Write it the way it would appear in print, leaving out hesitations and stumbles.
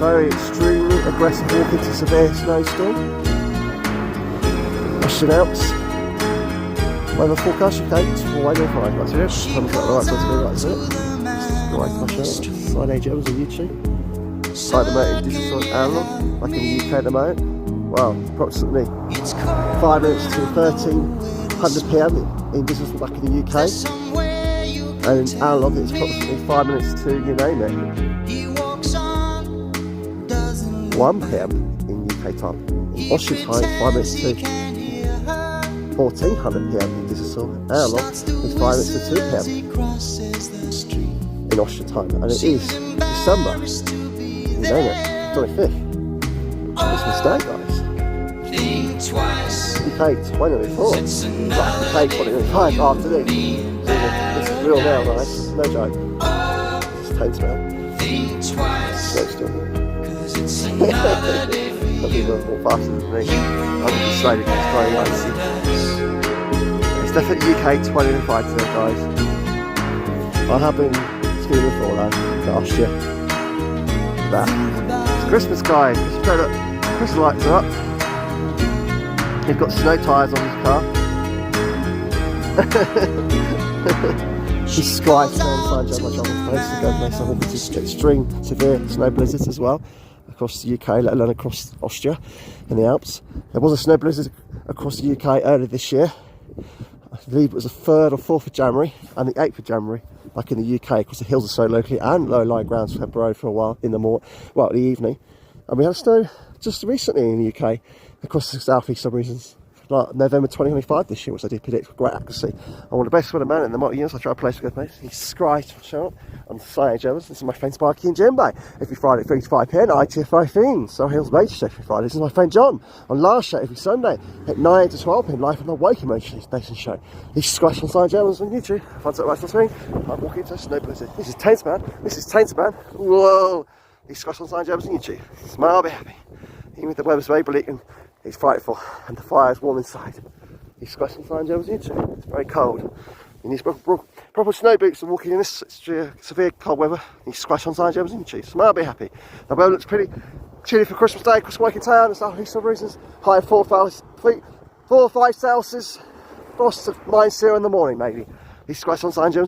very extremely aggressive walk into severe snowstorm. Austrian Alps. Weather forecast, UK, it's 4:05, that's it. Thumbs up the right side to me, that's it. Right, flash out. Sign AJ Evans on YouTube. Side the motor in digital analog, like in the UK at the moment. Wow, approximately 5 minutes to 1300 PM in digital back in the UK. And in analog it's approximately 5 minutes to, you name it, 1 PM in UK time. In Austrian time, 5 minutes to 1400 PM in digital analog is 5 minutes to 2 PM in Austrian time. And it is December, you name it, 25th. Christmas Day, guys. UK 2024. Right, UK 2025 afternoon. This is real now, guys. No joke. This is tense, man. Snowstorm. Some people are more faster than me. I'm just slowly getting very lazy. It's definitely UK 2025 today, guys. I have been skiing before though, last year. That. It's Christmas, guys. Christmas lights are up. He's got snow tyres on his car. He's skied down San Joe much on the face to go place. I hope it's extreme, severe snow blizzards as well across the UK, let alone across Austria and the Alps. There was a snow blizzard across the UK earlier this year. I believe it was the 3rd or 4th of January and the 8th of January back in the UK, because the hills are so locally and low-lying grounds temporarily for a while in the the evening. And we had snow just recently in the UK across the southeast some reasons. Like November 2025 this year, which I did predict with great accuracy. I'm one of the best weather man in the multi-units. I try to place a good place. He's Scry, show up. I'm Sign AJ Evans. This is my friend Sparky and Jimbo. Every Friday 3 to 5 PM, ITFI Fiends. So Hills Major every Friday. This is my friend John on Last Show every Sunday at 9 to 12 PM, live on the Waking Motion Station show. He's Scratch on Sign AJ Evans on YouTube. Fun to watch the screen. I'm walking into a snow blizzard. This is tense, man. This is tense, man. Whoa. He's Scratch on Sign AJ Evans on YouTube. Smile, be happy. Even if the weather's very bleak and it's frightful and the fire's warm inside. He's scratching Sign AJ Evans on YouTube. It's very cold. He needs proper snow boots and walking in this severe cold weather. He's scratched on Sign AJ Evans on YouTube. Smile, be happy. The weather looks pretty chilly for Christmas Day, across Waking Town and stuff. For some reasons, high of 4 or 5 Celsius, frost of -0 in the morning maybe. He's scratched on Sign AJ Evans.